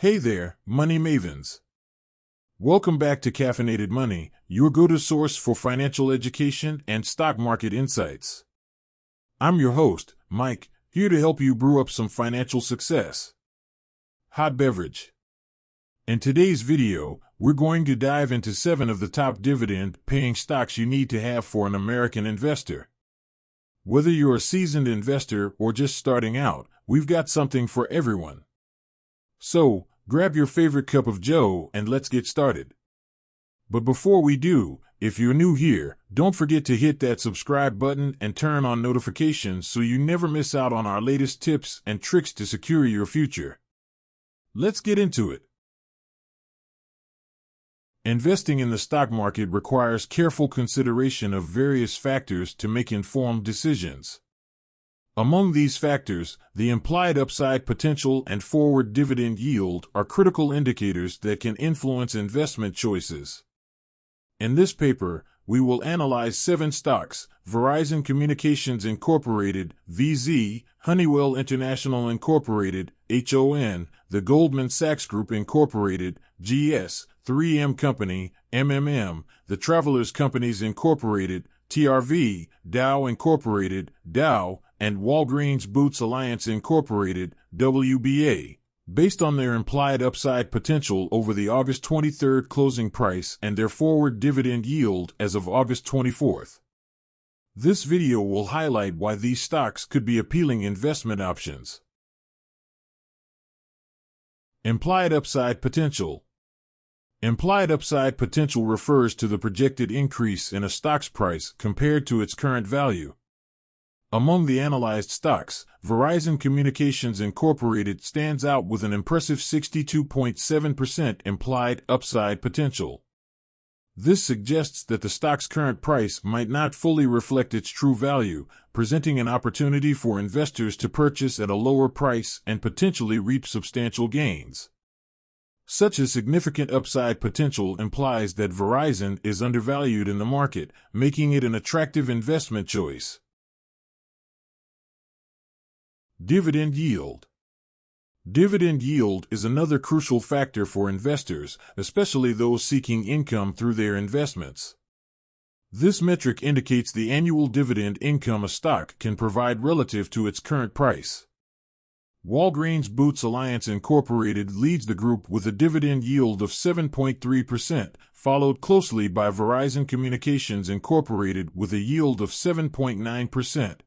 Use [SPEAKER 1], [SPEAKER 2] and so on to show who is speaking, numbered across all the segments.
[SPEAKER 1] Hey there, money mavens. Welcome back to Caffeinated Money, your go-to source for financial education and stock market insights. I'm your host, Mike, here to help you brew up some financial success. Hot beverage. In today's video, we're going to dive into 7 of the top dividend-paying stocks you need to have for an American investor. Whether you're a seasoned investor or just starting out, we've got something for everyone. So, grab your favorite cup of joe and let's get started. But before we do, if you're new here, don't forget to hit that subscribe button and turn on notifications so you never miss out on our latest tips and tricks to secure your future. Let's get into it. Investing in the stock market requires careful consideration of various factors to make informed decisions. Among these factors, the implied upside potential and forward dividend yield are critical indicators that can influence investment choices. In this paper, we will analyze 7 stocks: Verizon Communications Incorporated, VZ, Honeywell International Incorporated, HON, the Goldman Sachs Group Incorporated, GS, 3M Company, MMM, the Travelers Companies Incorporated, TRV, Dow Incorporated, Dow, and Walgreens Boots Alliance Incorporated, WBA, based on their implied upside potential over the August 23 closing price and their forward dividend yield as of August 24. This video will highlight why these stocks could be appealing investment options. Implied upside potential. Implied upside potential refers to the projected increase in a stock's price compared to its current value. Among the analyzed stocks, Verizon Communications Incorporated stands out with an impressive 62.7% implied upside potential. This suggests that the stock's current price might not fully reflect its true value, presenting an opportunity for investors to purchase at a lower price and potentially reap substantial gains. Such a significant upside potential implies that Verizon is undervalued in the market, making it an attractive investment choice. Dividend yield. Dividend yield is another crucial factor for investors, especially those seeking income through their investments. This metric indicates the annual dividend income a stock can provide relative to its current price. Walgreens Boots Alliance Incorporated leads the group with a dividend yield of 7.3%, followed closely by Verizon Communications Incorporated with a yield of 7.9%.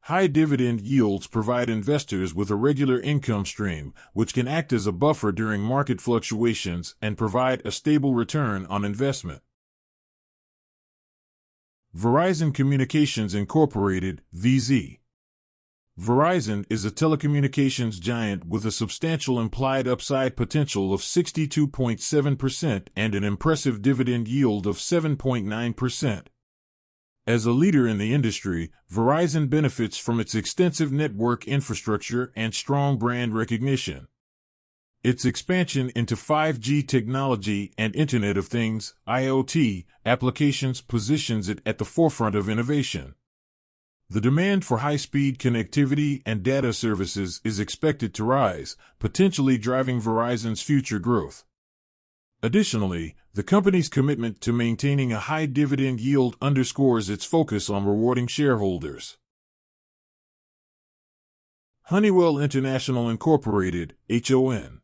[SPEAKER 1] High dividend yields provide investors with a regular income stream, which can act as a buffer during market fluctuations and provide a stable return on investment. Verizon Communications Incorporated, VZ. Verizon is a telecommunications giant with a substantial implied upside potential of 62.7% and an impressive dividend yield of 7.9%. As a leader in the industry, Verizon benefits from its extensive network infrastructure and strong brand recognition. Its expansion into 5G technology and Internet of Things (IoT) applications positions it at the forefront of innovation. The demand for high-speed connectivity and data services is expected to rise, potentially driving Verizon's future growth. Additionally, the company's commitment to maintaining a high dividend yield underscores its focus on rewarding shareholders. Honeywell International Incorporated, HON.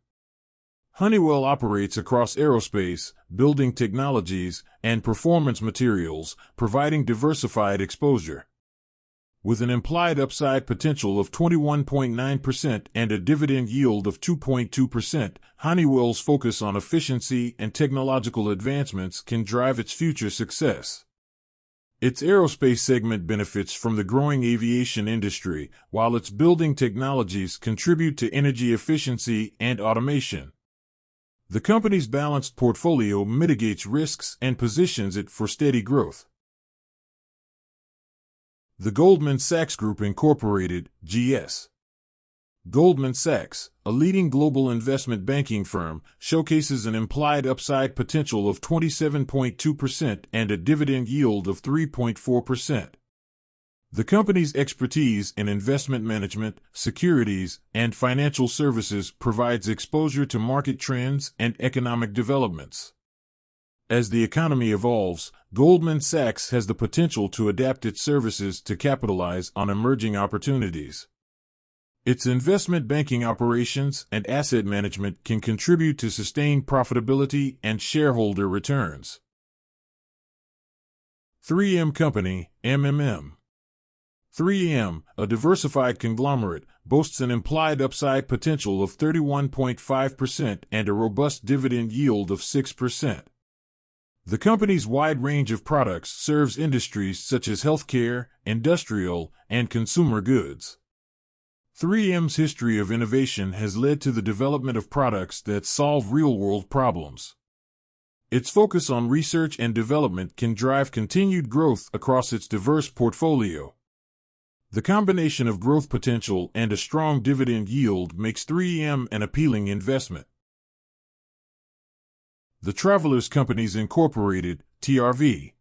[SPEAKER 1] Honeywell operates across aerospace, building technologies, and performance materials, providing diversified exposure. With an implied upside potential of 21.9% and a dividend yield of 2.2%, Honeywell's focus on efficiency and technological advancements can drive its future success. Its aerospace segment benefits from the growing aviation industry, while its building technologies contribute to energy efficiency and automation. The company's balanced portfolio mitigates risks and positions it for steady growth. The Goldman Sachs Group Incorporated, GS. Goldman Sachs, a leading global investment banking firm, showcases an implied upside potential of 27.2% and a dividend yield of 3.4%. The company's expertise in investment management, securities, and financial services provides exposure to market trends and economic developments. As the economy evolves, Goldman Sachs has the potential to adapt its services to capitalize on emerging opportunities. Its investment banking operations and asset management can contribute to sustained profitability and shareholder returns. 3M Company, MMM. 3M, a diversified conglomerate, boasts an implied upside potential of 31.5% and a robust dividend yield of 6%. The company's wide range of products serves industries such as healthcare, industrial, and consumer goods. 3M's history of innovation has led to the development of products that solve real-world problems. Its focus on research and development can drive continued growth across its diverse portfolio. The combination of growth potential and a strong dividend yield makes 3M an appealing investment. The Travelers Companies Incorporated, TRV.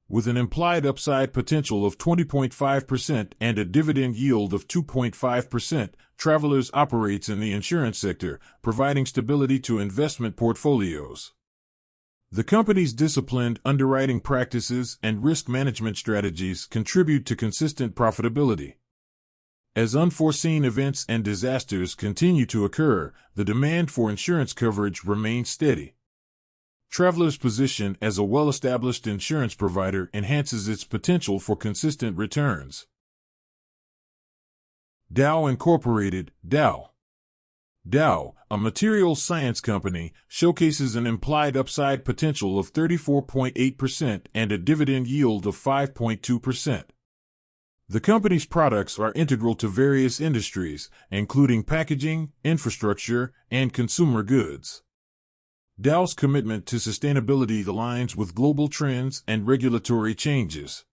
[SPEAKER 1] With an implied upside potential of 20.5% and a dividend yield of 2.5%, Travelers operates in the insurance sector, providing stability to investment portfolios. The company's disciplined underwriting practices and risk management strategies contribute to consistent profitability. As unforeseen events and disasters continue to occur, the demand for insurance coverage remains steady. Travelers' position as a well-established insurance provider enhances its potential for consistent returns. Dow Incorporated, Dow. Dow, a materials science company, showcases an implied upside potential of 34.8% and a dividend yield of 5.2%. The company's products are integral to various industries, including packaging, infrastructure, and consumer goods. Dow's commitment to sustainability aligns with global trends and regulatory changes.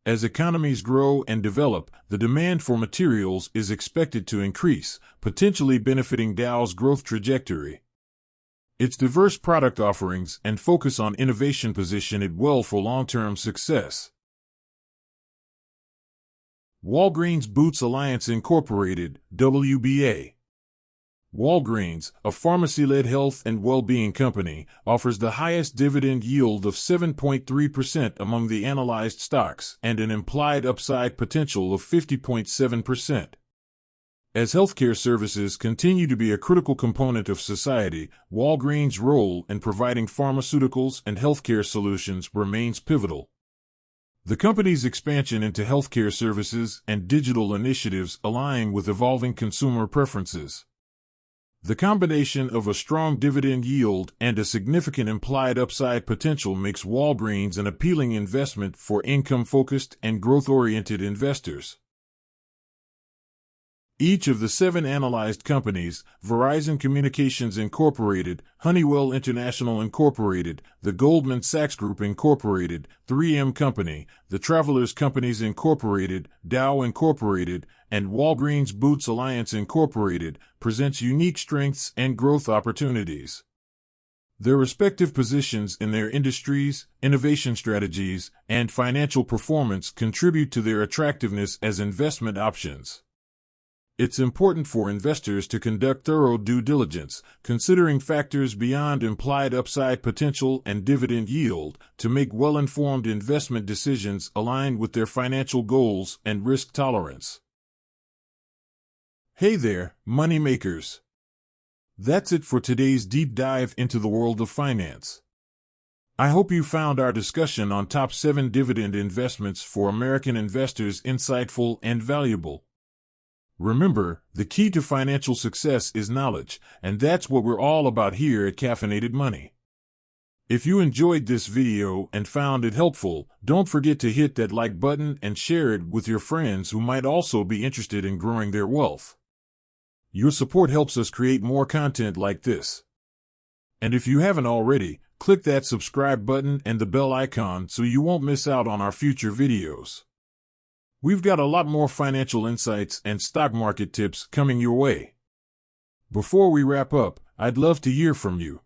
[SPEAKER 1] As economies grow and develop, the demand for materials is expected to increase, potentially benefiting Dow's growth trajectory. Its diverse product offerings and focus on innovation position it well for long-term success. Walgreens Boots Alliance Incorporated, WBA. Walgreens, a pharmacy-led health and well-being company, offers the highest dividend yield of 7.3% among the analyzed stocks and an implied upside potential of 50.7%. As healthcare services continue to be a critical component of society, Walgreens' role in providing pharmaceuticals and healthcare solutions remains pivotal. The company's expansion into healthcare services and digital initiatives align with evolving consumer preferences. The combination of a strong dividend yield and a significant implied upside potential makes Walgreens an appealing investment for income-focused and growth-oriented investors. Each of the 7 analyzed companies, Verizon Communications Incorporated, Honeywell International Incorporated, the Goldman Sachs Group Incorporated, 3M Company, the Travelers Companies Incorporated, Dow Incorporated, and Walgreens Boots Alliance Incorporated, presents unique strengths and growth opportunities. Their respective positions in their industries, innovation strategies, and financial performance contribute to their attractiveness as investment options. It's important for investors to conduct thorough due diligence, considering factors beyond implied upside potential and dividend yield, to make well-informed investment decisions aligned with their financial goals and risk tolerance. Hey there, moneymakers! That's it for today's deep dive into the world of finance. I hope you found our discussion on top 7 dividend investments for American investors insightful and valuable. Remember, the key to financial success is knowledge, and that's what we're all about here at Caffeinated Money. If you enjoyed this video and found it helpful, don't forget to hit that like button and share it with your friends who might also be interested in growing their wealth. Your support helps us create more content like this. And if you haven't already, click that subscribe button and the bell icon so you won't miss out on our future videos. We've got a lot more financial insights and stock market tips coming your way. Before we wrap up, I'd love to hear from you.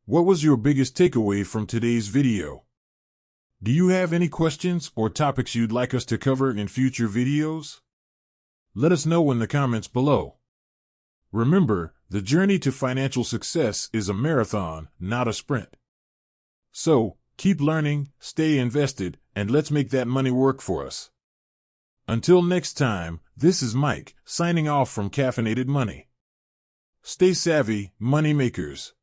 [SPEAKER 1] What was your biggest takeaway from today's video? Do you have any questions or topics you'd like us to cover in future videos? Let us know in the comments below. Remember, the journey to financial success is a marathon, not a sprint. So, keep learning, stay invested, and let's make that money work for us. Until next time, this is Mike, signing off from Caffeinated Money. Stay savvy, money makers.